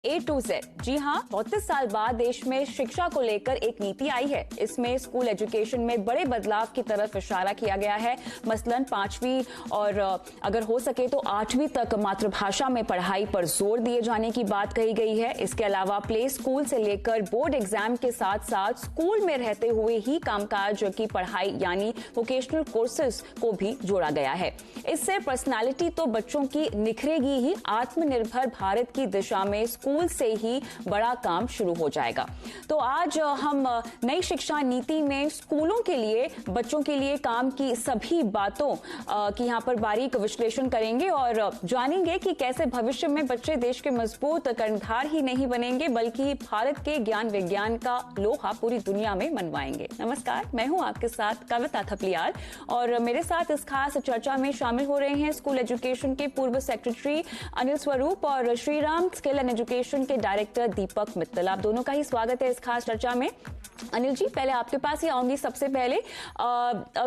A to Z। जी हाँ, 32 साल बाद देश में शिक्षा को लेकर एक नीति आई है। इसमें स्कूल एजुकेशन में बड़े बदलाव की तरफ इशारा किया गया है। मसलन 5वीं और अगर हो सके तो 8वीं तक मातृभाषा में पढ़ाई पर जोर दिए जाने की बात कही गई है। इसके अलावा प्ले स्कूल से लेकर बोर्ड एग्जाम के साथ साथ स्कूल में रहते हुए ही कामकाज की पढ़ाई यानी वोकेशनल कोर्सेज को भी जोड़ा गया है। इससे पर्सनालिटी तो बच्चों की निखरेगी ही, आत्मनिर्भर भारत की दिशा में स्कूल से ही बड़ा काम शुरू हो जाएगा। तो आज हम नई शिक्षा नीति में स्कूलों के लिए, बच्चों के लिए काम की सभी बातों की यहाँ पर बारीक विश्लेषण करेंगे और जानेंगे कि कैसे भविष्य में बच्चे देश के मजबूत कर्णधार ही नहीं बनेंगे बल्कि भारत के ज्ञान विज्ञान का लोहा पूरी दुनिया में मनवाएंगे। नमस्कार, मैं हूं आपके साथ कविता थपलियाल और मेरे साथ इस खास चर्चा में शामिल हो रहे हैं स्कूल एजुकेशन के पूर्व सेक्रेटरी अनिल स्वरूप और श्रीराम स्किल एंड एजुकेशन के डायरेक्टर दीपक मित्तल। आप दोनों का ही स्वागत है इस खास चर्चा में। अनिल जी, पहले आपके पास ही आऊंगी। सबसे पहले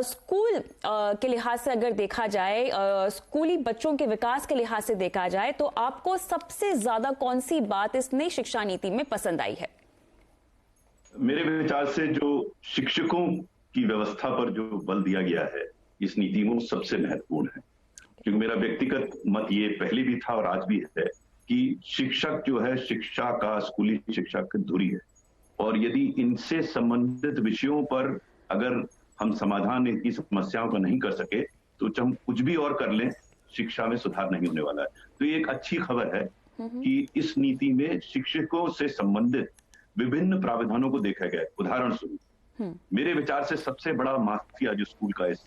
स्कूल के लिहाज से अगर देखा जाए, स्कूली बच्चों के विकास के लिहाज से देखा जाए तो आपको सबसे ज्यादा कौन सी बात इस नई शिक्षा नीति में पसंद आई है? मेरे विचार से जो शिक्षकों की व्यवस्था पर जो बल दिया गया है इस नीति में, सबसे महत्वपूर्ण है। क्योंकि मेरा व्यक्तिगत मत ये पहले भी था और आज भी है कि शिक्षक जो है शिक्षा का, स्कूली शिक्षा की धुरी है और यदि इनसे संबंधित विषयों पर अगर हम समाधान की समस्याओं का नहीं कर सके तो हम कुछ भी और कर लें, शिक्षा में सुधार नहीं होने वाला है। तो ये एक अच्छी खबर है कि इस नीति में शिक्षकों से संबंधित विभिन्न प्रावधानों को देखा गया है। उदाहरण स्वरूप मेरे विचार से सबसे बड़ा माफिया जो स्कूल का इस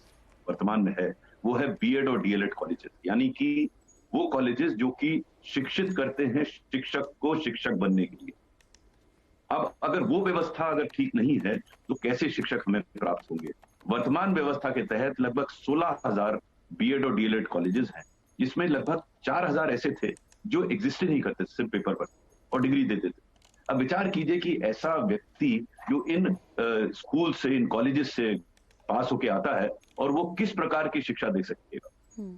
वर्तमान में है वो है बीएड और डीएलएड कॉलेजेस, यानी कि वो कॉलेजेस जो कि शिक्षित करते हैं शिक्षक को शिक्षक बनने के लिए। अब अगर वो व्यवस्था अगर ठीक नहीं है तो कैसे शिक्षक हमें प्राप्त होंगे? वर्तमान व्यवस्था के तहत लगभग 16,000 बीएड और डीएलएड कॉलेजेस हैं, जिसमें लगभग 4,000 ऐसे थे जो एग्जिस्ट नहीं करते, सिर्फ पेपर पर और डिग्री देते थे। अब विचार कीजिए कि ऐसा व्यक्ति जो इन स्कूल से, इन कॉलेजेस से पास होके आता है और वो किस प्रकार की शिक्षा दे सकेगा।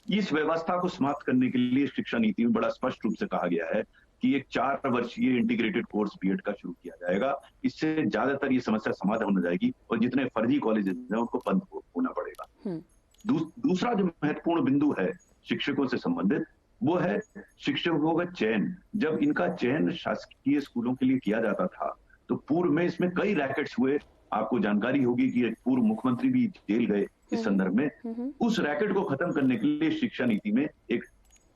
इस व्यवस्था को समाप्त करने के लिए शिक्षा नीति में बड़ा स्पष्ट रूप से कहा गया है कि एक 4 वर्षीय इंटीग्रेटेड कोर्स बीएड का शुरू किया जाएगा। इससे ज्यादातर ये समस्या समाधान हो जाएगी और जितने फर्जी कॉलेजेस हैं उनको बंद होना पड़ेगा। दूसरा जो महत्वपूर्ण बिंदु है शिक्षकों से संबंधित वो है शिक्षकों का चयन। जब इनका चयन शासकीय स्कूलों के लिए किया जाता था तो पूर्व में इसमें कई रैकेट्स हुए। आपको जानकारी होगी कि पूर्व मुख्यमंत्री भी जेल गए इस संदर्भ में। उस रैकेट को खत्म करने के लिए शिक्षा नीति में एक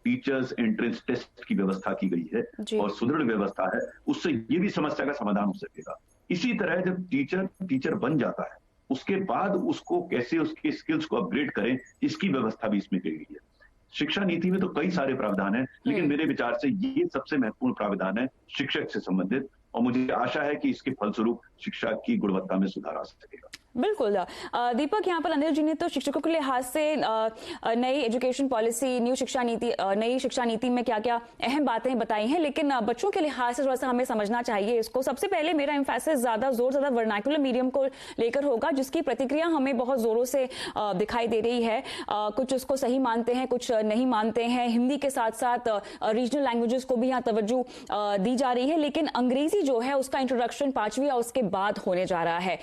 टीचर्स एंट्रेंस टेस्ट की व्यवस्था की गई है और सुदृढ़ व्यवस्था है। उससे ये भी समस्या का समाधान हो सकेगा। इसी तरह जब टीचर बन जाता है उसके बाद उसको कैसे उसके स्किल्स को अपग्रेड करें, इसकी व्यवस्था भी इसमें की गई है। शिक्षा नीति में तो कई सारे प्रावधान हैं, लेकिन मेरे विचार से ये सबसे महत्वपूर्ण प्रावधान है शिक्षक से संबंधित और मुझे आशा है कि इसके फलस्वरूप शिक्षा की गुणवत्ता में सुधार आ सकेगा। बिल्कुल दीपक, यहाँ पर अनिल जी ने तो शिक्षकों के लिहाज से नई एजुकेशन पॉलिसी, नई शिक्षा नीति में क्या क्या अहम बातें बताई हैं, लेकिन बच्चों के लिहाज से थोड़ा सा हमें समझना चाहिए इसको। सबसे पहले मेरा एम्फेसिस ज्यादा वर्नाकुलर मीडियम को लेकर होगा, जिसकी प्रतिक्रिया हमें बहुत जोरों से दिखाई दे रही है। कुछ उसको सही मानते हैं, कुछ नहीं मानते हैं। हिंदी के साथ साथ रीजनल लैंग्वेजेस को भी यहाँ तवज्जो दी जा रही है, लेकिन अंग्रेजी जो है उसका इंट्रोडक्शन 5वीं और उसके बाद होने जा रहा है।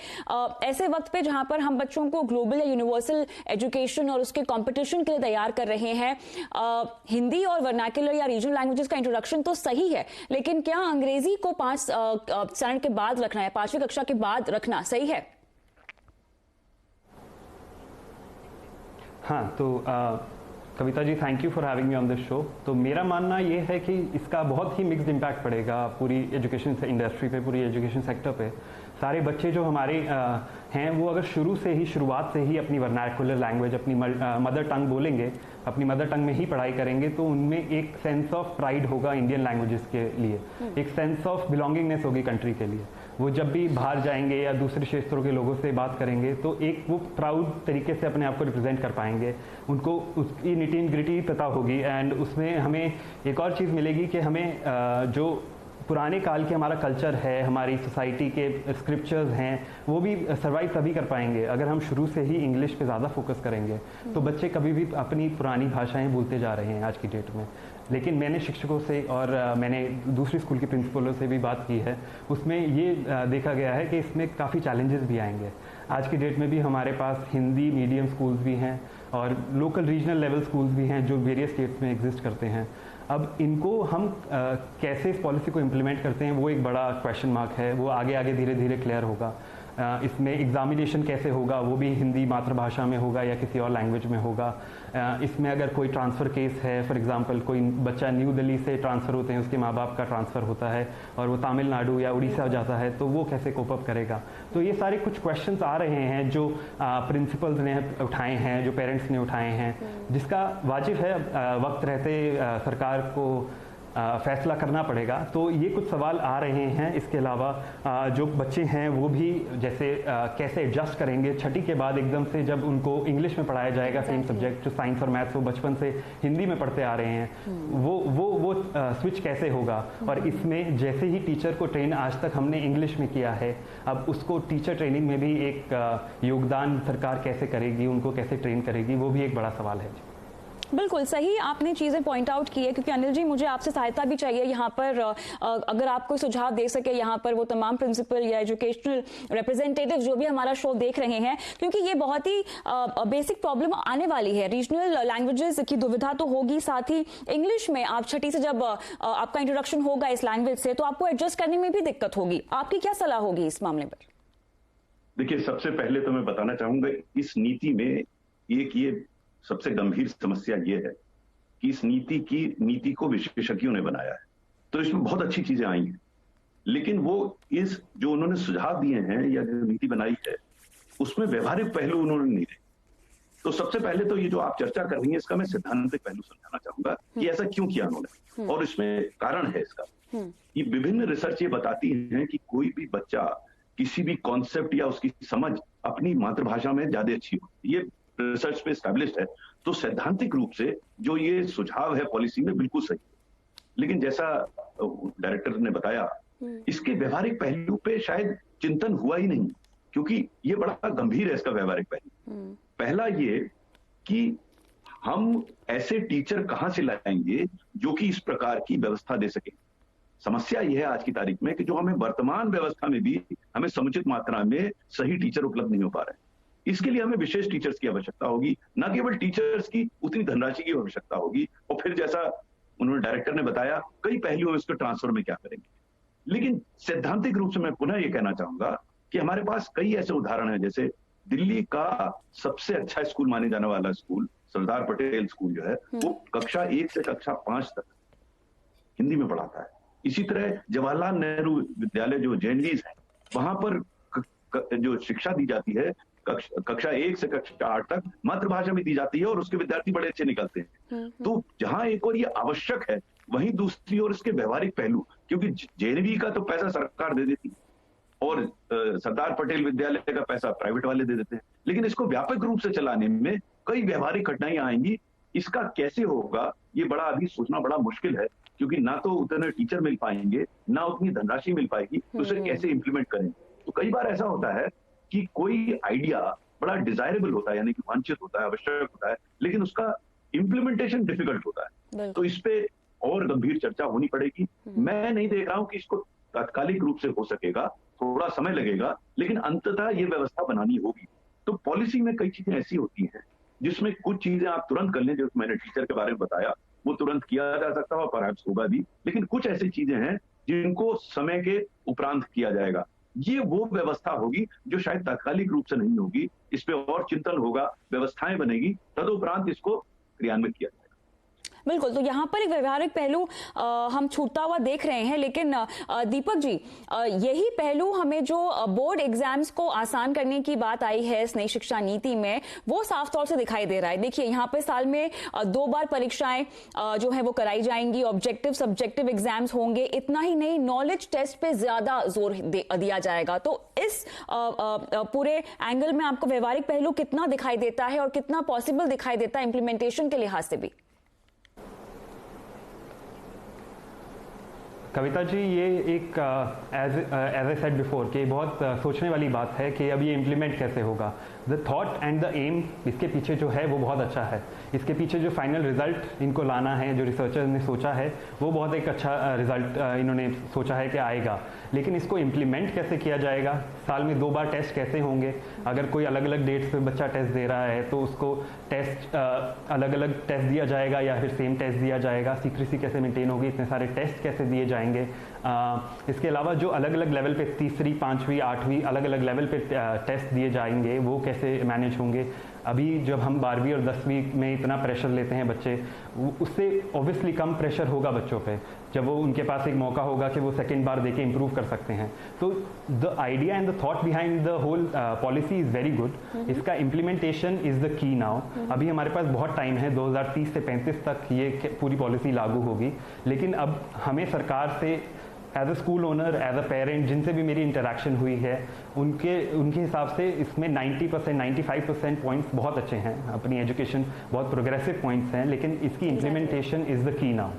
ऐसे वक्त पे जहां पर हम बच्चों को ग्लोबल या यूनिवर्सल एजुकेशन और उसके कंपटीशन के लिए तैयार कर रहे हैं, हिंदी और वर्नाकुलर या रीजनल लैंग्वेजेस का इंट्रोडक्शन तो सही है, लेकिन क्या अंग्रेजी को 5 स्टैंडर्ड के बाद रखना है, 5वीं कक्षा के बाद रखना सही है? हाँ, तो Kavita ji, thank you for having me on this show. तो मेरा मानना ये है कि इसका बहुत ही मिक्स्ड इम्पैक्ट पड़ेगा पूरी एजुकेशन इंडस्ट्री पे, पूरी एजुकेशन सेक्टर पे। सारे बच्चे जो हमारे हैं वो अगर शुरुआत से ही अपनी वर्नाकुलर लैंग्वेज, अपनी मदर टंग बोलेंगे, अपनी मदर टंग में ही पढ़ाई करेंगे तो उनमें एक सेंस ऑफ प्राइड होगा इंडियन लैंग्वेजेस के लिए, एक सेंस ऑफ बिलोंगिंगनेस होगी कंट्री के लिए। वो जब भी बाहर जाएंगे या दूसरे क्षेत्रों के लोगों से बात करेंगे तो एक वो प्राउड तरीके से अपने आप को रिप्रेजेंट कर पाएंगे। उनको उसकी निटी ग्रिटी पता होगी एंड उसमें हमें एक और चीज़ मिलेगी कि हमें जो पुराने काल के हमारा कल्चर है, हमारी सोसाइटी के स्क्रिप्चर्स हैं, वो भी सर्वाइव तभी कर पाएंगे अगर हम शुरू से ही इंग्लिश पे ज़्यादा फोकस करेंगे। तो बच्चे कभी भी अपनी पुरानी भाषाएं भूलते जा रहे हैं आज की डेट में। लेकिन मैंने शिक्षकों से और मैंने दूसरी स्कूल के प्रिंसिपलों से भी बात की है, उसमें ये देखा गया है कि इसमें काफ़ी चैलेंजेस भी आएंगे। आज की डेट में भी हमारे पास हिंदी मीडियम स्कूल्स भी हैं और लोकल रीजनल लेवल स्कूल्स भी हैं जो वेरियस स्टेट्स में एग्जिस्ट करते हैं। अब इनको हम कैसे इस पॉलिसी को इम्प्लीमेंट करते हैं वो एक बड़ा क्वेश्चन मार्क है, वो आगे आगे धीरे धीरे क्लियर होगा। इसमें एग्जामिनेशन कैसे होगा, वो भी हिंदी मातृभाषा में होगा या किसी और लैंग्वेज में होगा। इसमें अगर कोई ट्रांसफ़र केस है, फॉर एग्जांपल कोई बच्चा न्यू दिल्ली से ट्रांसफ़र होते हैं, उसके माँ बाप का ट्रांसफ़र होता है और वो तमिलनाडु या उड़ीसा जाता है, तो वो कैसे कोप अप करेगा। तो ये सारे कुछ क्वेश्चंस आ रहे हैं जो प्रिंसिपल्स ने उठाए हैं, जो पेरेंट्स ने उठाए हैं, जिसका वाजिब है वक्त रहते सरकार को फैसला करना पड़ेगा। तो ये कुछ सवाल आ रहे हैं। इसके अलावा जो बच्चे हैं वो भी जैसे कैसे एडजस्ट करेंगे छठी के बाद एकदम से जब उनको इंग्लिश में पढ़ाया जाएगा सेम सब्जेक्ट, जो साइंस और मैथ्स वो बचपन से हिंदी में पढ़ते आ रहे हैं, वो स्विच कैसे होगा। और इसमें जैसे ही टीचर को ट्रेन आज तक हमने इंग्लिश में किया है, अब उसको टीचर ट्रेनिंग में भी एक योगदान सरकार कैसे करेगी, उनको कैसे ट्रेन करेगी, वो भी एक बड़ा सवाल है। बिल्कुल सही आपने चीज़ें पॉइंट आउट की है, क्योंकि अनिल जी मुझे आपसे सहायता भी चाहिए यहाँ पर। अगर आप कोई सुझाव दे सके यहाँ पर वो तमाम प्रिंसिपल या एजुकेशनल रिप्रेजेंटेटिव जो भी हमारा शो देख रहे हैं, क्योंकि ये बहुत ही बेसिक प्रॉब्लम आने वाली है। रीजनल लैंग्वेजेस की दुविधा तो होगी, साथ ही इंग्लिश में आप छठी से जब आपका इंट्रोडक्शन होगा इस लैंग्वेज से, तो आपको एडजस्ट करने में भी दिक्कत होगी। आपकी क्या सलाह होगी इस मामले पर? देखिए, सबसे पहले तो मैं बताना चाहूंगा इस नीति में एक ये सबसे गंभीर समस्या ये है कि इस नीति को विशेषज्ञों ने बनाया है, तो इसमें बहुत अच्छी चीजें आई हैं, लेकिन वो इस जो उन्होंने सुझाव दिए हैं या जो नीति बनाई है उसमें व्यवहारिक पहलू उन्होंने नहीं दिए। तो सबसे पहले तो ये जो आप चर्चा कर रही हैं इसका मैं सिद्धांतिक पहलू समझाना चाहूंगा कि ऐसा क्यों किया उन्होंने, और इसमें कारण है इसका। ये विभिन्न रिसर्च ये बताती हैं कि कोई भी बच्चा किसी भी कॉन्सेप्ट या उसकी समझ अपनी मातृभाषा में ज्यादा अच्छी होती है, ये रिसर्च पे एस्टैब्लिश्ड है। तो सैद्धांतिक रूप से जो ये सुझाव है पॉलिसी में बिल्कुल सही है, लेकिन जैसा डायरेक्टर ने बताया इसके व्यवहारिक पहलू पे शायद चिंतन हुआ ही नहीं, क्योंकि ये बड़ा गंभीर है इसका व्यवहारिक पहलू। पहला ये कि हम ऐसे टीचर कहां से लाएंगे जो कि इस प्रकार की व्यवस्था दे सके। समस्या यह है आज की तारीख में कि जो हमें वर्तमान व्यवस्था में भी हमें समुचित मात्रा में सही टीचर उपलब्ध नहीं हो पा रहे हैं। इसके लिए हमें विशेष टीचर्स की आवश्यकता होगी, न केवल टीचर्स की, उतनी धनराशि की आवश्यकता होगी, और फिर जैसा उन्होंने डायरेक्टर ने बताया कई पहलुओं इसके ट्रांसफर में क्या करेंगे। लेकिन सैद्धांतिक रूप से मैं पुनः ये कहना चाहूंगा कि हमारे पास कई ऐसे उदाहरण हैं, जैसे दिल्ली का सबसे अच्छा स्कूल माने जाने वाला स्कूल सरदार पटेल स्कूल जो है वो कक्षा 1 से कक्षा 5 तक हिंदी में पढ़ाता है। इसी तरह जवाहरलाल नेहरू विद्यालय जो JNVs है वहां पर जो शिक्षा दी जाती है कक्षा 1 से कक्षा 8 तक मातृभाषा में दी जाती है और उसके विद्यार्थी बड़े अच्छे निकलते हैं। तो जहां एक और ये आवश्यक है, वहीं दूसरी ओर इसके व्यवहारिक पहलू, क्योंकि JNV का तो पैसा सरकार दे देती और सरदार पटेल विद्यालय का पैसा प्राइवेट वाले दे देते हैं, लेकिन इसको व्यापक रूप से चलाने में कई व्यवहारिक कठिनाइयां आएंगी। इसका कैसे होगा ये बड़ा अभी सोचना बड़ा मुश्किल है, क्योंकि ना तो उतने टीचर मिल पाएंगे, ना उतनी धनराशि मिल पाएगी, तो उसे कैसे इंप्लीमेंट करेंगे। तो कई बार ऐसा होता है कि कोई आइडिया बड़ा डिजायरेबल होता है, यानी कि वांछित होता है, आवश्यक होता है, लेकिन उसका इंप्लीमेंटेशन डिफिकल्ट होता है। तो इस पे और गंभीर चर्चा होनी पड़ेगी। मैं नहीं देख रहा हूं कि इसको तात्कालिक रूप से हो सकेगा, थोड़ा समय लगेगा, लेकिन अंततः ये व्यवस्था बनानी होगी। तो पॉलिसी में कई चीजें ऐसी होती हैं जिसमें कुछ चीजें आप तुरंत कर लें, जो मैंने टीचर के बारे में बताया वो तुरंत किया जा सकता है और परहैप्स होगा भी, लेकिन कुछ ऐसी चीजें हैं जिनको समय के उपरांत किया जाएगा। ये वो व्यवस्था होगी जो शायद तात्कालिक रूप से नहीं होगी, इस पे और चिंतन होगा, व्यवस्थाएं बनेगी, तदुपरांत इसको क्रियान्वित किया जाएगा। बिल्कुल, तो यहाँ पर एक व्यवहारिक पहलू हम छूटता हुआ देख रहे हैं, लेकिन दीपक जी यही पहलू हमें जो बोर्ड एग्जाम्स को आसान करने की बात आई है इस नई शिक्षा नीति में, वो साफ तौर से दिखाई दे रहा है। देखिए यहाँ पे साल में 2 बार परीक्षाएं जो है वो कराई जाएंगी, ऑब्जेक्टिव सब्जेक्टिव एग्जाम्स होंगे, इतना ही नहीं नॉलेज टेस्ट पे ज्यादा जोर दिया जाएगा। तो इस पूरे एंगल में आपको व्यवहारिक पहलू कितना दिखाई देता है और कितना पॉसिबल दिखाई देता है इम्प्लीमेंटेशन के लिहाज से भी? कविता जी, ये एक एज आई सेड बिफोर कि बहुत सोचने वाली बात है कि अब ये इम्प्लीमेंट कैसे होगा। The thought and the aim इसके पीछे जो है वो बहुत अच्छा है। इसके पीछे जो फाइनल रिजल्ट इनको लाना है, जो रिसर्चर ने सोचा है, वो बहुत एक अच्छा रिजल्ट इन्होंने सोचा है कि आएगा। लेकिन इसको इम्प्लीमेंट कैसे किया जाएगा, साल में 2 बार टेस्ट कैसे होंगे, अगर कोई अलग अलग डेट्स पे बच्चा टेस्ट दे रहा है तो उसको टेस्ट अलग अलग टेस्ट दिया जाएगा या फिर सेम टेस्ट दिया जाएगा, सीक्रेसी कैसे मेंटेन होगी, इतने सारे टेस्ट कैसे दिए जाएंगे। इसके अलावा जो अलग अलग लेवल पे 3री, 5वीं, 8वीं अलग अलग लेवल पे टेस्ट दिए जाएंगे वो कैसे मैनेज होंगे। अभी जब हम 12वीं और 10वीं में इतना प्रेशर लेते हैं बच्चे, उससे ऑब्वियसली कम प्रेशर होगा बच्चों पे जब वो उनके पास एक मौका होगा कि वो सेकेंड बार देके इम्प्रूव कर सकते हैं। तो the idea and the thought behind the whole policy is very good. इसका implementation is the key now. अभी हमारे पास बहुत टाइम है, 2030 से 35 तक ये पूरी पॉलिसी लागू होगी। लेकिन अब हमें सरकार से as a school owner, as a parent, जिनसे भी मेरी इंटरेक्शन हुई है, उनके हिसाब से इसमें 90%, 95% पॉइंट्स बहुत अच्छे हैं। अपनी एजुकेशन बहुत प्रोग्रेसिव पॉइंट्स हैं, लेकिन इसकी implementation is the key now.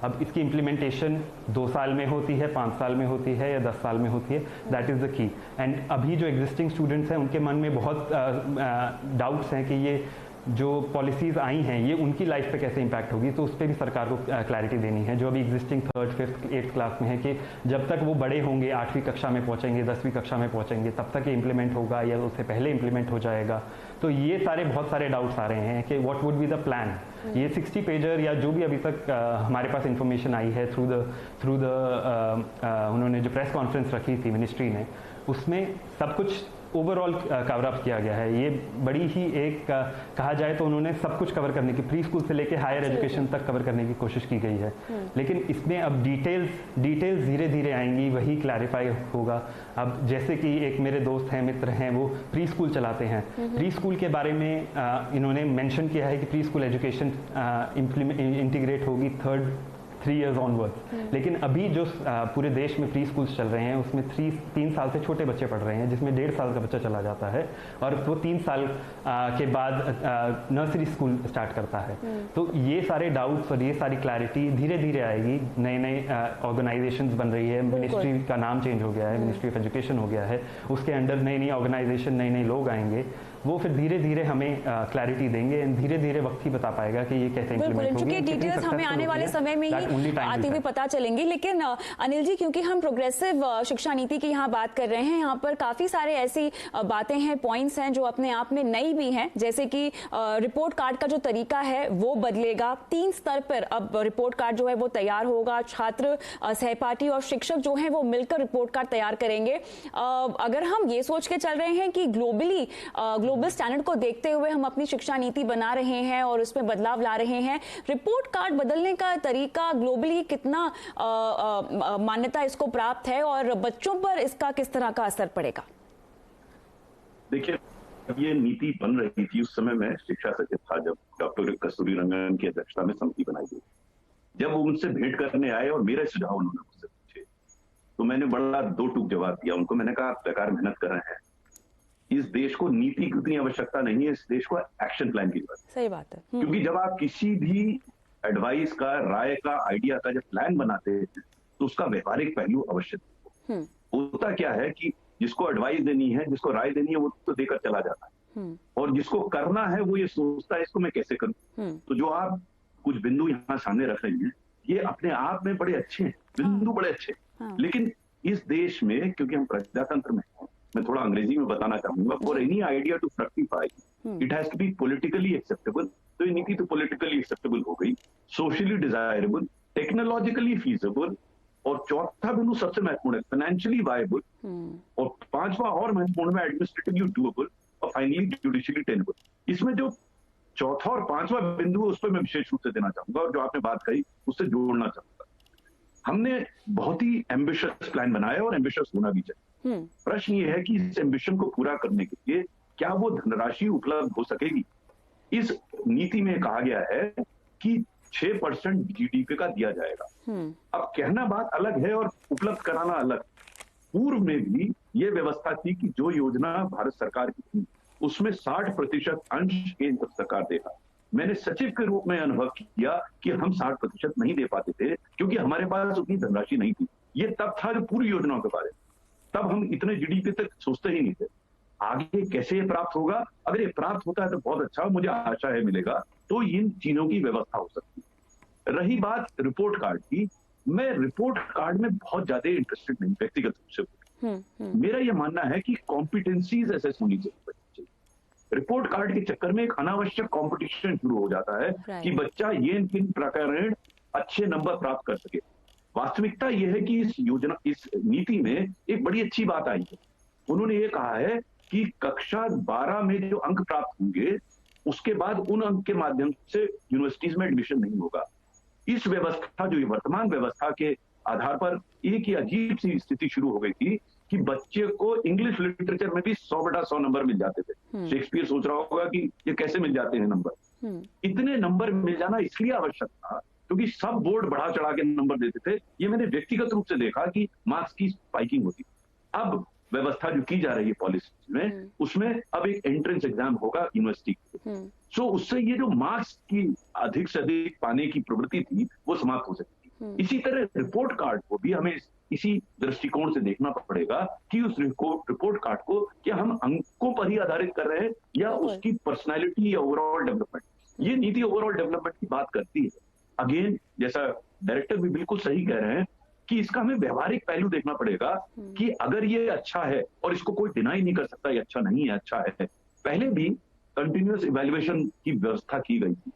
अब इसकी इम्प्लीमेंटेशन 2 साल में होती है, 5 साल में होती है या 10 साल में होती है, दैट इज़ द की। एंड अभी जो एग्जिस्टिंग स्टूडेंट्स हैं उनके मन में बहुत डाउट्स हैं कि ये जो पॉलिसीज़ आई हैं ये उनकी लाइफ पे कैसे इम्पैक्ट होगी, तो उस पर भी सरकार को क्लैरिटी देनी है। जो अभी existing 3rd, 5th, 8th class में है कि जब तक वो बड़े होंगे, 8वीं कक्षा में पहुंचेंगे, 10वीं कक्षा में पहुंचेंगे, तब तक ये इम्प्लीमेंट होगा या उससे पहले इम्प्लीमेंट हो जाएगा। तो ये बहुत सारे डाउट्स आ रहे हैं कि what would be the plan. ये 60 पेजर या जो भी अभी तक हमारे पास इंफॉर्मेशन आई है थ्रू द उन्होंने जो प्रेस कॉन्फ्रेंस रखी थी मिनिस्ट्री ने, उसमें सब कुछ ओवरऑल कवर अप किया गया है। ये बड़ी ही एक कहा जाए तो उन्होंने सब कुछ कवर करने की, प्री स्कूल से लेके हायर एजुकेशन तक कवर करने की कोशिश की गई है। लेकिन इसमें अब डिटेल्स धीरे धीरे आएंगी, वही क्लैरिफाई होगा। अब जैसे कि एक मेरे दोस्त हैं, मित्र हैं, वो प्री स्कूल चलाते हैं। प्री स्कूल के बारे में इन्होंने मेंशन किया है कि प्री स्कूल एजुकेशन इंटीग्रेट होगी 3 years onwards। लेकिन अभी जो पूरे देश में प्री स्कूल्स चल रहे हैं उसमें 3 साल से छोटे बच्चे पढ़ रहे हैं, जिसमें 1.5 साल का बच्चा चला जाता है और वो 3 साल के बाद नर्सरी स्कूल स्टार्ट करता है। तो ये सारे डाउट्स और ये सारी क्लैरिटी धीरे धीरे आएगी। नए नए ऑर्गेनाइजेशंस बन रही है, मिनिस्ट्री का नाम चेंज हो गया है, मिनिस्ट्री ऑफ एजुकेशन हो गया है, उसके अंडर नई नई ऑर्गेनाइजेशन, नए नए लोग आएंगे, वो फिर धीरे धीरे हमें क्लैरिटी देंगे। धीरे धीरे वक्त ही बता पाएगा कि ये कैसे इम्प्लीमेंट होगी। चूंकि डिटेल्स हमें आने वाले समय में ही आती हुई पता चलेंगी। लेकिन अनिल जी, क्योंकि हम प्रोग्रेसिव शिक्षा नीति की यहाँ बात कर रहे हैं, यहाँ पर काफी सारे ऐसी बातें हैं, पॉइंट्स हैं जो अपने आप में नई भी हैं। जैसे कि रिपोर्ट कार्ड का जो तरीका है वो बदलेगा। 3 स्तर पर अब रिपोर्ट कार्ड जो है वो तैयार होगा। छात्र, सहपाठी और शिक्षक जो है वो मिलकर रिपोर्ट कार्ड तैयार करेंगे। अगर हम ये सोच के चल रहे हैं कि ग्लोबल स्टैंडर्ड को देखते हुए हम अपनी शिक्षा नीति बना रहे हैं और उसमें बदलाव ला रहे हैं, रिपोर्ट कार्ड बदलने का तरीका ग्लोबली कितना मान्यता इसको प्राप्त है और बच्चों पर इसका किस तरह का असर पड़ेगा? देखिए, ये नीति बन रही थी उस समय मैं शिक्षा सचिव था, जब डॉक्टर कस्तूरी रंगन की अध्यक्षता में समिति बनाई गई। जब वो उनसे भेंट करने आए और मेरे सुझाव उन्होंने मुझसे पूछे, तो मैंने बड़ा 2 टूक जवाब दिया उनको। मैंने कहा, आप बेकार मेहनत कर रहे हैं, इस देश को नीति की उतनी आवश्यकता नहीं है, इस देश को एक्शन प्लान की जरूरत है। सही बात है। क्योंकि जब आप किसी भी एडवाइस का, राय का, आइडिया का जब प्लान बनाते हैं तो उसका व्यवहारिक पहलू अवश्य होता क्या है कि जिसको एडवाइस देनी है, जिसको राय देनी है, वो तो देकर चला जाता है, और जिसको करना है वो ये सोचता है इसको मैं कैसे करूं। तो जो आप कुछ बिंदु यहाँ सामने रख रही हैं, ये अपने आप में बड़े अच्छे हैं, बिंदु बड़े अच्छे हैं। लेकिन इस देश में, क्योंकि हम प्रजातंत्र में हैं, मैं थोड़ा अंग्रेजी में बताना चाहूंगा, for any idea to fructify it has to be politically acceptable. तो ये नीति तो पॉलिटिकली एक्सेप्टेबल हो गई, सोशली डिजायरेबल, टेक्नोलॉजिकली फीजिबल, और चौथा बिंदु सबसे महत्वपूर्ण है, फाइनेंशियली वायबल, और 5वां और महत्वपूर्ण है, एडमिनिस्ट्रेटिवली डूएबल, और फाइनली जुडिशियली टेनेबल। इसमें जो चौथा और 5वां बिंदु है उस पर मैं विशेष रूप से देना चाहूंगा, और जो आपने बात कही उससे जोड़ना चाहूंगा। हमने बहुत ही एम्बिशियस प्लान बनाया और एम्बिशियस होना भी चाहिए। प्रश्न ये है कि इस एम्बिशन को पूरा करने के लिए क्या वो धनराशि उपलब्ध हो सकेगी। इस नीति में कहा गया है कि 6% जीडीपी का दिया जाएगा। अब कहना बात अलग है और उपलब्ध कराना अलग। पूर्व में भी ये व्यवस्था थी कि जो योजना भारत सरकार की थी उसमें 60% अंश केंद्र सरकार देगा मैंने सचिव के रूप में अनुभव किया कि हम 60% नहीं दे पाते थे क्योंकि हमारे पास उतनी धनराशि नहीं थी। ये तब था जो पूरी योजनाओं के बारे में, तब हम इतने जीडीपी तक सोचते ही नहीं थे। आगे कैसे ये प्राप्त होगा? अगर ये प्राप्त होता है तो बहुत अच्छा, मुझे आशा है मिलेगा, तो इन चीजों की व्यवस्था हो सकती है। रही बात रिपोर्ट कार्ड की, मैं रिपोर्ट कार्ड में बहुत ज्यादा इंटरेस्टेड नहीं व्यक्तिगत रूप से। मेरा यह मानना है कि कॉम्पिटेंसीज असेस होनी चाहिए। रिपोर्ट कार्ड के चक्कर में एक अनावश्यक कंपटीशन शुरू हो जाता है कि बच्चा ये इन प्रकार अच्छे नंबर प्राप्त कर सके। वास्तविकता यह है कि इस नीति में एक बड़ी अच्छी बात आई है। उन्होंने ये कहा है कि कक्षा 12 में जो अंक प्राप्त होंगे, उसके बाद उन अंक के माध्यम से यूनिवर्सिटीज में एडमिशन नहीं होगा। इस व्यवस्था, जो वर्तमान व्यवस्था के आधार पर एक ही अजीब सी स्थिति शुरू हो गई थी कि बच्चे को इंग्लिश लिटरेचर में भी 100/100 नंबर मिल जाते थे। शेक्सपियर सोच रहा होगा कि ये कैसे मिल जाते हैं नंबर। इतने नंबर मिल जाना इसलिए आवश्यक था क्योंकि सब बोर्ड बढ़ा चढ़ा के नंबर देते थे। ये मैंने व्यक्तिगत रूप से देखा कि मार्क्स की स्पाइकिंग होती। अब व्यवस्था जो की जा रही है पॉलिसी में, उसमें अब एक एंट्रेंस एग्जाम होगा यूनिवर्सिटी के। सो उससे ये जो मार्क्स की अधिक से अधिक पाने की प्रवृत्ति थी, वो समाप्त हो सकती। इसी तरह रिपोर्ट कार्ड को भी हमें इसी दृष्टिकोण से देखना पड़ेगा कि उस रिपोर्ट कार्ड को क्या हम अंकों पर ही आधारित कर रहे हैं या उसकी पर्सनैलिटी या ओवरऑल डेवलपमेंट। ये नीति ओवरऑल डेवलपमेंट की बात करती है। अगेन, जैसा डायरेक्टर भी बिल्कुल सही कह रहे हैं कि इसका हमें व्यवहारिक पहलू देखना पड़ेगा कि अगर ये अच्छा है और इसको कोई डिनाई नहीं कर सकता, ये अच्छा नहीं है, अच्छा है। पहले भी कंटिन्यूअस इवैल्यूएशन की व्यवस्था की गई थी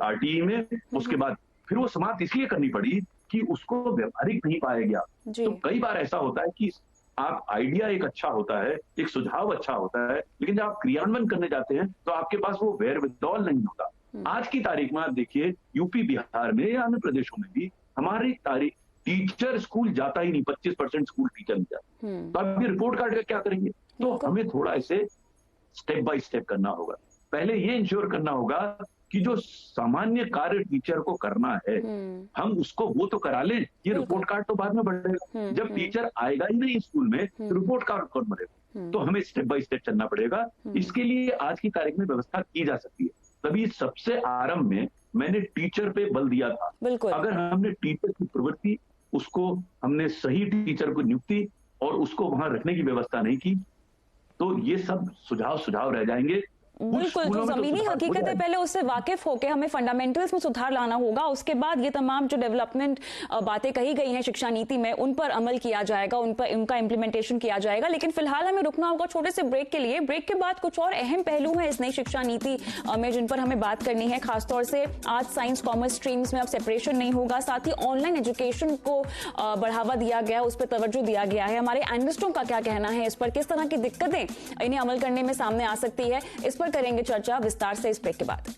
आरटीई में, उसके बाद फिर वो समाप्त इसलिए करनी पड़ी कि उसको व्यवहारिक नहीं पाया गया। तो कई बार ऐसा होता है कि आप आइडिया एक अच्छा होता है, एक सुझाव अच्छा होता है, लेकिन जब आप क्रियान्वयन करने जाते हैं तो आपके पास वो वेरविदौल नहीं होता। आज की तारीख में आप देखिए, यूपी बिहार में या अन्य प्रदेशों में भी हमारी तारीख टीचर स्कूल जाता ही नहीं, 25% स्कूल टीचर नहीं जाते। तो आप ये रिपोर्ट कार्ड का क्या करेंगे? तो हमें थोड़ा ऐसे स्टेप बाय स्टेप करना होगा। पहले ये इंश्योर करना होगा कि जो सामान्य कार्य टीचर को करना है, हम उसको वो तो करा लें। ये रिपोर्ट कार्ड तो बाद में बढ़ेगा। जब टीचर आएगा ही नहीं स्कूल में, तो रिपोर्ट कार्ड कौन बढ़ेगा? तो हमें स्टेप बाय स्टेप चलना पड़ेगा। इसके लिए आज की तारीख में व्यवस्था की जा सकती है। तभी सबसे आरंभ में मैंने टीचर पे बल दिया था। अगर हमने टीचर की प्रवृत्ति, उसको हमने सही टीचर को नियुक्ति और उसको वहां रखने की व्यवस्था नहीं की, तो ये सब सुझाव रह जाएंगे। बिल्कुल, जो जमीनी हकीकत है पहले उससे वाकिफ होकर हमें फंडामेंटल्स में सुधार लाना होगा। उसके बाद ये तमाम जो डेवलपमेंट बातें कही गई हैं शिक्षा नीति में, उन पर अमल किया जाएगा, उन पर उनका इंप्लीमेंटेशन किया जाएगा। लेकिन फिलहाल हमें रुकना होगा छोटे से ब्रेक के लिए। ब्रेक के बाद कुछ और अहम पहलू हैं इस नई शिक्षा नीति में जिन पर हमें बात करनी है। खासतौर से आर्ट्स, साइंस, कॉमर्स स्ट्रीम्स में अब सेपरेशन नहीं होगा। साथ ही ऑनलाइन एजुकेशन को बढ़ावा दिया गया, उस पर तवज्जो दिया गया है। हमारे एनालिस्टों का क्या कहना है इस पर, किस तरह की दिक्कतें इन्हें अमल करने में सामने आ सकती है, इस पर करेंगे चर्चा विस्तार से इस ब्रेक के बाद।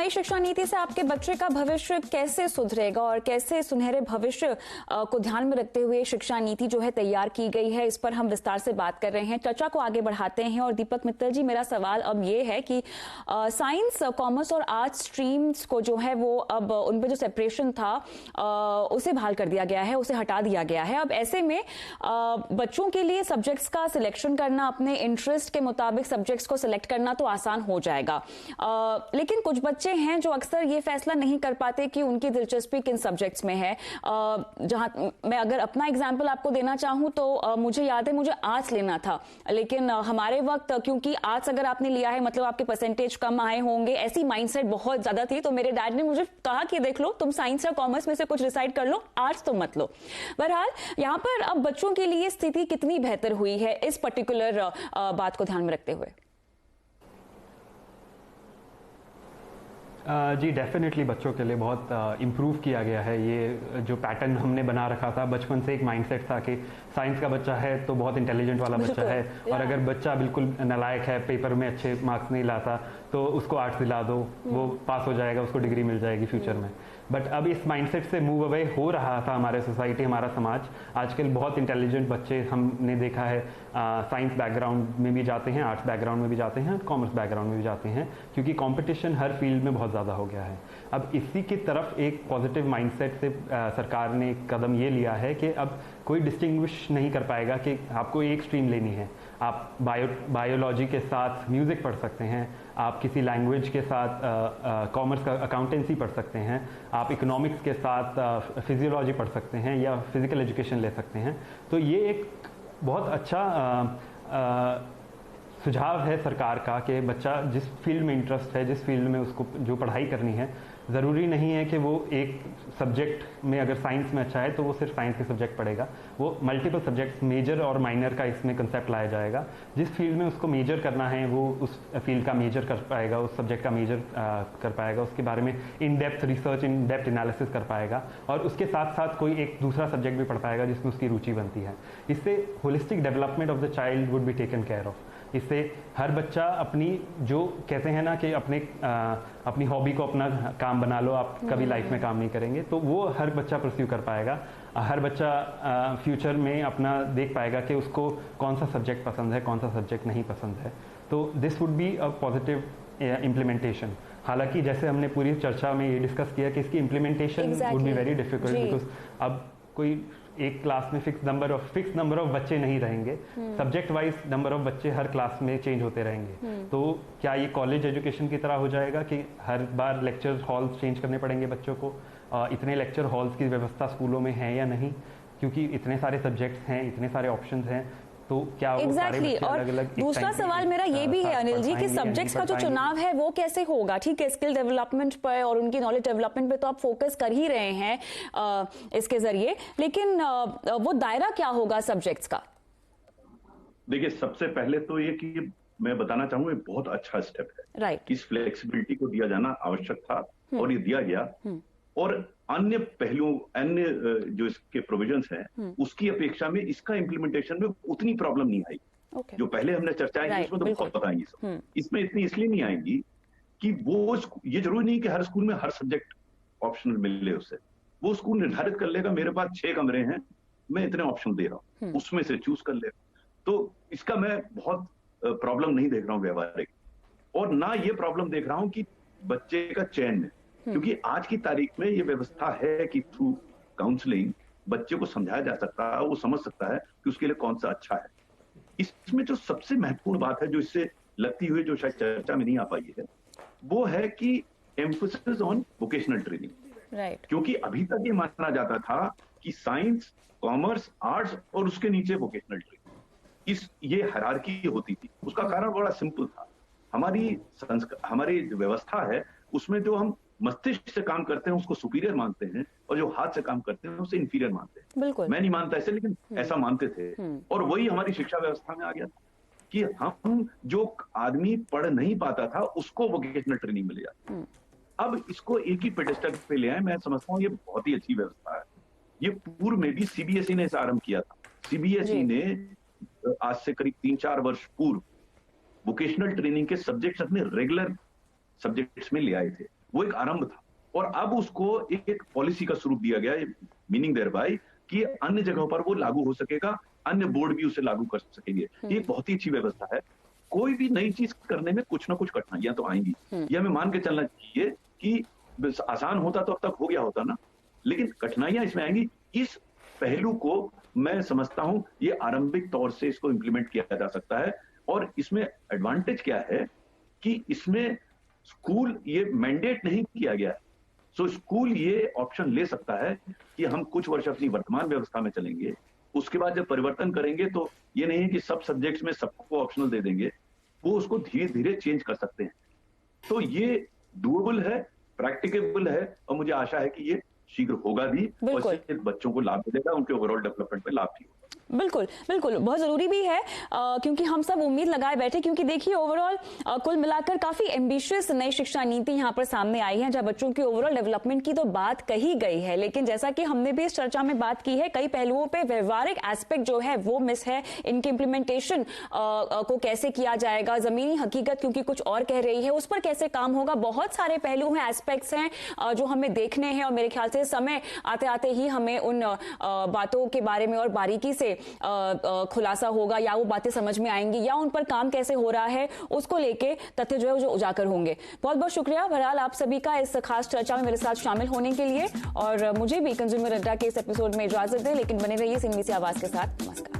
नई शिक्षा नीति से आपके बच्चे का भविष्य कैसे सुधरेगा और कैसे सुनहरे भविष्य को ध्यान में रखते हुए शिक्षा नीति जो है तैयार की गई है, इस पर हम विस्तार से बात कर रहे हैं। चर्चा को आगे बढ़ाते हैं। और दीपक मित्तल जी, मेरा सवाल अब ये है कि साइंस, कॉमर्स और आर्ट्स स्ट्रीम्स को जो है वो अब उनपे जो सेपरेशन था उसे बहाल कर दिया गया है, उसे हटा दिया गया है। अब ऐसे में बच्चों के लिए सब्जेक्ट्स का सिलेक्शन करना, अपने इंटरेस्ट के मुताबिक सब्जेक्ट्स को सिलेक्ट करना तो आसान हो जाएगा, लेकिन कुछ बच्चे हैं जो अक्सर ये फैसला नहीं कर पाते कि उनकी दिलचस्पी किन सब्जेक्ट्स में है। जहां मैं अगर अपना एग्जांपल आपको देना चाहूं तो मुझे याद है मुझे आर्ट्स लेना था, लेकिन हमारे वक्त क्योंकि आर्ट्स अगर आपने लिया है मतलब आपके परसेंटेज कम आए होंगे, ऐसी माइंडसेट बहुत ज्यादा थी, तो मेरे डैड ने मुझे कहा कि देख लो तुम साइंस या कॉमर्स में से कुछ डिसाइड कर लो, आर्ट्स तो मत लो। बहरहाल यहाँ पर अब बच्चों के लिए स्थिति कितनी बेहतर हुई है इस पर्टिकुलर बात को ध्यान में रखते हुए? जी डेफिनेटली बच्चों के लिए बहुत इम्प्रूव किया गया है। ये जो पैटर्न हमने बना रखा था बचपन से, एक माइंडसेट था कि साइंस का बच्चा है तो बहुत इंटेलिजेंट वाला बच्चा है, और अगर बच्चा बिल्कुल नालायक है, पेपर में अच्छे मार्क्स नहीं लाता, तो उसको आर्ट्स दिला दो, वो पास हो जाएगा, उसको डिग्री मिल जाएगी फ्यूचर में। बट अब इस माइंडसेट से मूव अवे हो रहा था हमारे सोसाइटी, हमारा समाज। आजकल बहुत इंटेलिजेंट बच्चे हमने देखा है साइंस बैकग्राउंड में भी जाते हैं, आर्ट्स बैकग्राउंड में भी जाते हैं, कॉमर्स बैकग्राउंड में भी जाते हैं, क्योंकि कंपटीशन हर फील्ड में बहुत ज़्यादा हो गया है। अब इसी की तरफ एक पॉजिटिव माइंडसेट से सरकार ने एक कदम ये लिया है कि अब कोई डिस्टिंग्विश नहीं कर पाएगा कि आपको एक स्ट्रीम लेनी है। आप बायोलॉजी के साथ म्यूज़िक पढ़ सकते हैं, आप किसी लैंग्वेज के साथ कॉमर्स का अकाउंटेंसी पढ़ सकते हैं, आप इकोनॉमिक्स के साथ फिजियोलॉजी पढ़ सकते हैं या फिजिकल एजुकेशन ले सकते हैं। तो ये एक बहुत अच्छा सुझाव है सरकार का कि बच्चा जिस फील्ड में इंटरेस्ट है, जिस फील्ड में उसको जो पढ़ाई करनी है, ज़रूरी नहीं है कि वो एक सब्जेक्ट में, अगर साइंस में अच्छा है तो वो सिर्फ साइंस के सब्जेक्ट पढ़ेगा। वो मल्टीपल सब्जेक्ट्स, मेजर और माइनर का इसमें कंसेप्ट लाया जाएगा। जिस फील्ड में उसको मेजर करना है वो उस फील्ड का मेजर कर पाएगा, उस सब्जेक्ट का मेजर कर पाएगा, उसके बारे में in depth research, in depth analysis कर पाएगा, और उसके साथ साथ कोई एक दूसरा सब्जेक्ट भी पढ़ पाएगा जिसमें उसकी रुचि बनती है। इससे holistic development of the child would be taken care of. इससे हर बच्चा अपनी, जो कहते हैं ना कि अपनी हॉबी को अपना काम बना लो, आप कभी लाइफ में काम नहीं करेंगे, तो वो हर बच्चा परस्यू कर पाएगा। हर बच्चा फ्यूचर में अपना देख पाएगा कि उसको कौन सा सब्जेक्ट पसंद है, कौन सा सब्जेक्ट नहीं पसंद है। तो this would be a positive implementation. हालांकि जैसे हमने पूरी चर्चा में ये डिस्कस किया कि इसकी implementation would be very difficult, because अब कोई एक क्लास में फिक्स नंबर ऑफ बच्चे नहीं रहेंगे, सब्जेक्ट वाइज नंबर ऑफ बच्चे हर क्लास में चेंज होते रहेंगे। तो क्या ये कॉलेज एजुकेशन की तरह हो जाएगा कि हर बार लेक्चर हॉल्स चेंज करने पड़ेंगे बच्चों को? इतने लेक्चर हॉल्स की व्यवस्था स्कूलों में है या नहीं, क्योंकि इतने सारे सब्जेक्ट्स हैं, इतने सारे ऑप्शंस हैं, तो क्या Exactly. और दूसरा सवाल मेरा ये भी है अनिल जी कि सब्जेक्ट्स का जो चुनाव है वो कैसे होगा? ठीक है, स्किल डेवलपमेंट पर और उनकी नॉलेज डेवलपमेंट पे तो आप फोकस कर ही रहे हैं इसके जरिए, लेकिन वो दायरा क्या होगा सब्जेक्ट्स का? देखिए, सबसे पहले तो ये कि मैं बताना चाहूंगा ये बहुत अच्छा स्टेप है। राइट। इस फ्लेक्सिबिलिटी को दिया जाना आवश्यक था और ये दिया गया। और अन्य पहलुओं, अन्य जो इसके प्रोविजंस हैं उसकी अपेक्षा में इसका इम्प्लीमेंटेशन में उतनी प्रॉब्लम नहीं आई। जो पहले हमने चर्चाएं की उसमें तो बहुत बताएंगी सब, इसमें इतनी इसलिए नहीं आएंगी कि वो, ये जरूरी नहीं कि हर स्कूल में हर सब्जेक्ट ऑप्शनल मिले उसे। वो स्कूल निर्धारित कर लेगा मेरे पास 6 कमरे हैं, मैं इतने ऑप्शन दे रहा हूँ, उसमें से चूज कर लेगा। तो इसका मैं बहुत प्रॉब्लम नहीं देख रहा हूँ व्यवहारिक, और ना ये प्रॉब्लम देख रहा हूँ कि बच्चे का चयन में, क्योंकि आज की तारीख में ये व्यवस्था है कि थ्रू काउंसलिंग बच्चे को समझाया जा सकता है, वो समझ सकता है कि उसके लिए कौन सा अच्छा है। इसमें जो सबसे महत्वपूर्ण बात है, जो इससे लगती हुई जो शायद चर्चा में नहीं आ पाई है, वो है कि emphasis on vocational training. Right. क्योंकि अभी तक ये माना जाता था कि साइंस, कॉमर्स, आर्ट्स और उसके नीचे वोकेशनल ट्रेनिंग, ये हायरार्की होती थी। उसका कारण बड़ा सिंपल था, हमारी व्यवस्था है उसमें जो हम मस्तिष्क से काम करते हैं उसको सुपीरियर मानते हैं, और जो हाथ से काम करते हैं उसे इंफीरियर मानते हैं। बिल्कुल। मैं नहीं मानता ऐसे, लेकिन ऐसा मानते थे, और वही हमारी शिक्षा व्यवस्था में आ गया था कि हम जो आदमी पढ़ नहीं पाता था उसको वोकेशनल ट्रेनिंग मिल जाती। अब इसको एक ही पेडेस्टल पे ले आए, मैं समझता हूँ ये बहुत ही अच्छी व्यवस्था है। ये पूर्व में भी सीबीएसई ने इसे आरंभ किया था। सीबीएसई ने आज से करीब 3-4 वर्ष पूर्व वोकेशनल ट्रेनिंग के सब्जेक्ट्स अपने रेगुलर सब्जेक्ट्स में ले आए थे, वो एक आरंभ था, और अब उसको एक पॉलिसी का स्वरूप दिया गया है, मीनिंग देयर बाय कि अन्य जगहों पर वो लागू हो सकेगा, अन्य बोर्ड भी उसे लागू कर सकेंगे। ये बहुत ही अच्छी व्यवस्था है। कोई भी नई चीज करने में कुछ ना कुछ कठिनाइयां तो आएंगी, ये हमें मान के चलना चाहिए कि आसान होता तो अब तक हो गया होता ना, लेकिन कठिनाइयां इसमें आएंगी। इस पहलू को मैं समझता हूं ये आरंभिक तौर से इसको इंप्लीमेंट किया जा सकता है, और इसमें एडवांटेज क्या है कि इसमें स्कूल ये मैंडेट नहीं किया गया है। सो स्कूल ये ऑप्शन ले सकता है कि हम कुछ वर्ष अपनी वर्तमान व्यवस्था में चलेंगे, उसके बाद जब परिवर्तन करेंगे तो ये नहीं है कि सब सब्जेक्ट्स में सबको ऑप्शनल दे देंगे, वो उसको धीरे धीरे चेंज कर सकते हैं। तो ये डूएबल है, प्रैक्टिकेबल है, और मुझे आशा है कि ये शीघ्र होगा भी, और इससे बच्चों को लाभ मिलेगा, उनके ओवरऑल डेवलपमेंट में लाभ भी होगा। बिल्कुल बिल्कुल, बहुत जरूरी भी है क्योंकि हम सब उम्मीद लगाए बैठे, क्योंकि देखिए ओवरऑल कुल मिलाकर काफी एम्बिशियस नई शिक्षा नीति यहाँ पर सामने आई है, जहां बच्चों की ओवरऑल डेवलपमेंट की तो बात कही गई है, लेकिन जैसा कि हमने भी इस चर्चा में बात की है, कई पहलुओं पे व्यवहारिक एस्पेक्ट जो है वो मिस है। इनके इम्प्लीमेंटेशन को कैसे किया जाएगा, जमीनी हकीकत क्योंकि कुछ और कह रही है, उस पर कैसे काम होगा, बहुत सारे पहलू हैं, एस्पेक्ट्स हैं जो हमें देखने हैं, और मेरे ख्याल से समय आते आते ही हमें उन बातों के बारे में और बारीकी से खुलासा होगा, या वो बातें समझ में आएंगी, या उन पर काम कैसे हो रहा है उसको लेके तथ्य जो है जो उजागर होंगे। बहुत बहुत शुक्रिया बहरहाल आप सभी का इस खास चर्चा में मेरे साथ शामिल होने के लिए, और मुझे भी कंज्यूमर अड्डा के इस एपिसोड में इजाजत दें, लेकिन बने रहिए सिंघवी से आवाज के साथ। नमस्कार।